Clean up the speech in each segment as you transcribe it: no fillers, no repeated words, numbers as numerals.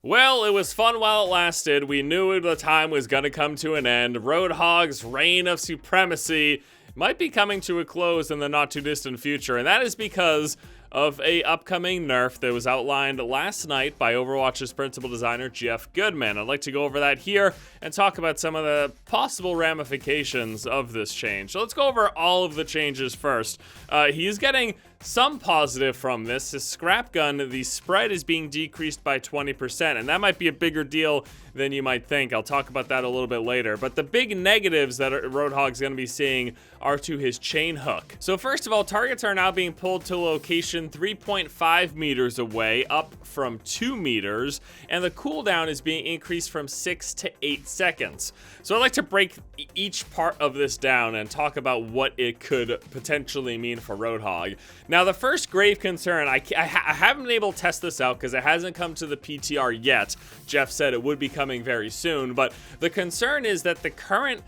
Well, it was fun while it lasted. We knew the time was going to come to an end. Roadhog's reign of supremacy might be coming to a close in the not too distant future, and that is because of a upcoming nerf that was outlined last night by Overwatch's principal designer Jeff Goodman. I'd like to go over that here and talk about some of the possible ramifications of this change. So let's go over all of the changes first. He's getting some positive from this. His scrap gun, the spread is being decreased by 20%, and that might be a bigger deal than you might think. I'll talk about that a little bit later. But the big negatives that Roadhog's going to be seeing are to his chain hook. So first of all, targets are now being pulled to location 3.5 meters away, up from 2 meters, and the cooldown is being increased from 6 to 8 seconds. So I'd like to break each part of this down and talk about what it could potentially mean for Roadhog. Now, the first grave concern, I haven't been able to test this out because it hasn't come to the PTR yet. Jeff said it would be coming very soon, but the concern is that the current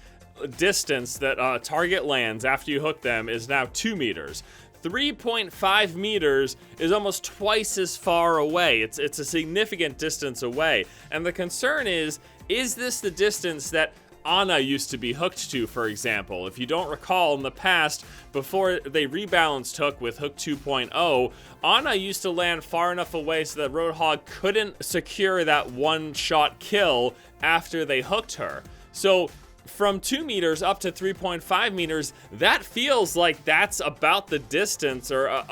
distance that a target lands after you hook them is now 2 meters. 3.5 meters is almost twice as far away. It's a significant distance away. And the concern is this the distance that Ana used to be hooked to, for example? If you don't recall, in the past, before they rebalanced Hook with Hook 2.0, Ana used to land far enough away so that Roadhog couldn't secure that one-shot kill after they hooked her. So from 2 meters up to 3.5 meters, that feels like that's about the distance, or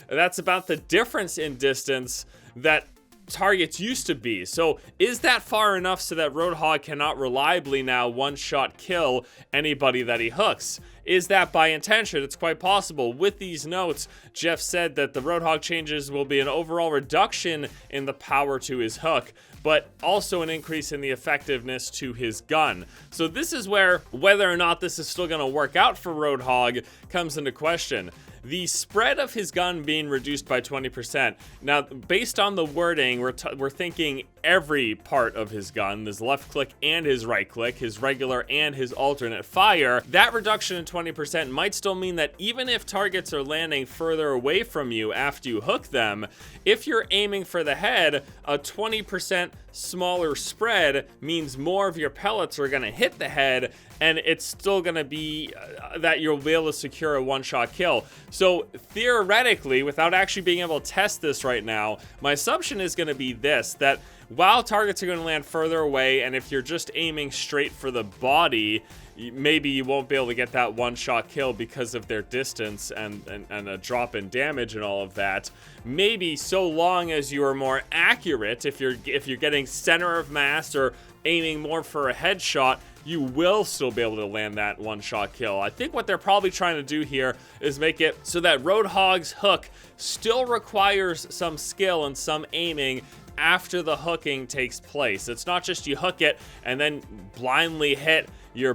that's about the difference in distance that targets used to be. So is that far enough so that Roadhog cannot reliably now one-shot kill anybody that he hooks? Is that by intention? It's quite possible. With these notes, Jeff said that the Roadhog changes will be an overall reduction in the power to his hook, but also an increase in the effectiveness to his gun. So this is where whether or not this is still going to work out for Roadhog comes into question. The spread of his gun being reduced by 20%. Now, based on the wording, we're thinking every part of his gun, his left click and his right click, his regular and his alternate fire. That reduction in 20% might still mean that even if targets are landing further away from you after you hook them, if you're aiming for the head, a 20% smaller spread means more of your pellets are going to hit the head, and it's still going to be that you'll be able to secure a one-shot kill. So theoretically, without actually being able to test this right now, my assumption is going to be this, that while targets are going to land further away, and if you're just aiming straight for the body, maybe you won't be able to get that one-shot kill because of their distance and a drop in damage and all of that. Maybe so long as you are more accurate, if you're getting center of mass or aiming more for a headshot, you will still be able to land that one-shot kill. I think what they're probably trying to do here is make it so that Roadhog's hook still requires some skill and some aiming after the hooking takes place. It's not just you hook it and then blindly hit your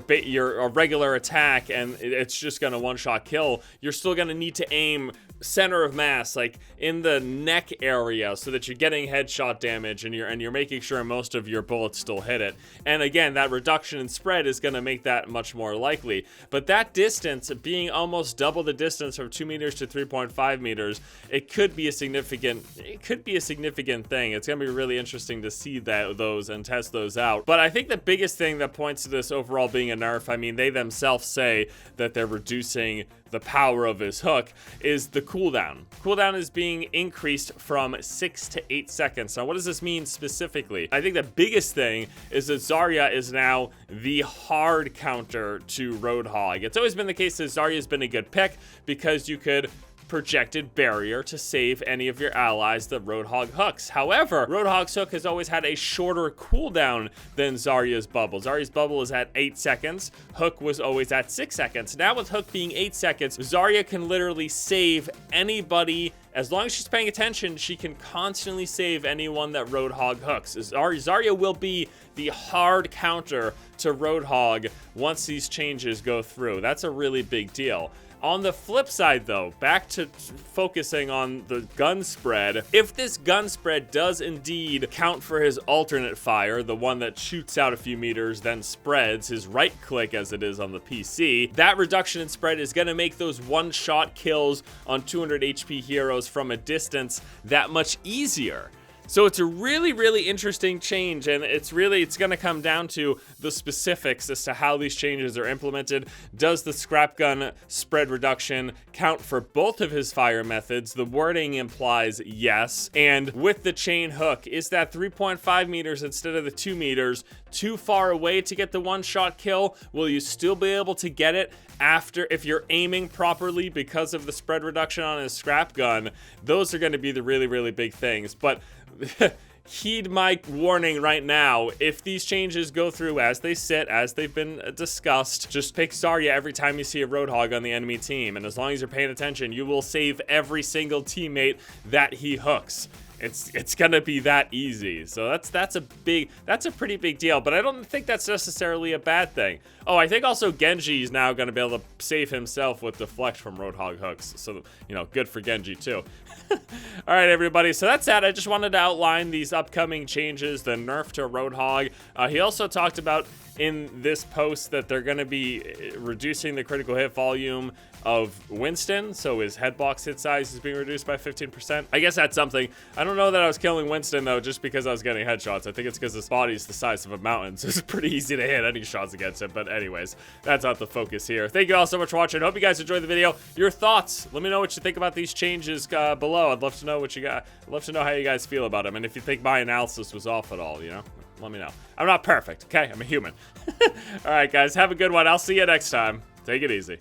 regular attack and it's just gonna one-shot kill. You're still gonna need to aim center of mass, like in the neck area, so that you're getting headshot damage and you're making sure most of your bullets still hit it. And again, that reduction in spread is going to make that much more likely. But that distance being almost double the distance from 2 meters to 3.5 meters, it could be a significant thing. It's going to be really interesting to see those and test those out. But I think the biggest thing that points to this overall being a nerf, I mean, they themselves say that they're reducing the power of his hook, is the cooldown. Cooldown is being increased from 6 to 8 seconds. Now, what does this mean specifically? I think the biggest thing is that Zarya is now the hard counter to Roadhog. It's always been the case that Zarya's been a good pick because you could projected barrier to save any of your allies that Roadhog hooks. However, Roadhog's hook has always had a shorter cooldown than Zarya's bubble. Zarya's bubble is at 8 seconds. Hook was always at 6 seconds. Now with Hook being 8 seconds, Zarya can literally save anybody. As long as she's paying attention, she can constantly save anyone that Roadhog hooks. Zarya will be the hard counter to Roadhog once these changes go through. That's a really big deal. On the flip side, though, back to focusing on the gun spread, if this gun spread does indeed count for his alternate fire, the one that shoots out a few meters, then spreads, his right click as it is on the PC, that reduction in spread is going to make those one-shot kills on 200 HP heroes from a distance that much easier. So it's a really, really interesting change, and it's going to come down to the specifics as to how these changes are implemented. Does the scrap gun spread reduction count for both of his fire methods? The wording implies yes. And with the chain hook, is that 3.5 meters instead of the 2 meters too far away to get the one-shot kill? Will you still be able to get it after, if you're aiming properly because of the spread reduction on his scrap gun? Those are going to be the really, really big things. But heed my warning right now. If these changes go through as they sit, as they've been discussed, just pick Zarya every time you see a Roadhog on the enemy team. And as long as you're paying attention, you will save every single teammate that he hooks. It's gonna be that easy. So that's a pretty big deal, but I don't think that's necessarily a bad thing. Oh, I think also Genji is now gonna be able to save himself with deflect from Roadhog hooks. So, you know, good for Genji too. All right, everybody, so that's that. I just wanted to outline these upcoming changes, the nerf to Roadhog. He also talked about in this post that they're going to be reducing the critical hit volume of Winston, so his headbox hit size is being reduced by 15%. I guess that's something. I don't know that I was killing Winston, though, just because I was getting headshots. I think it's because his body's the size of a mountain, so it's pretty easy to hit any shots against him. But anyways, that's not the focus here. Thank you all so much for watching. Hope you guys enjoyed the video. Your thoughts, let me know what you think about these changes below. I'd love to know what you got. I'd love to know how you guys feel about them, and if you think my analysis was off at all, you know, let me know. I'm not perfect, okay? I'm a human. All right, guys, have a good one. I'll see you next time. Take it easy.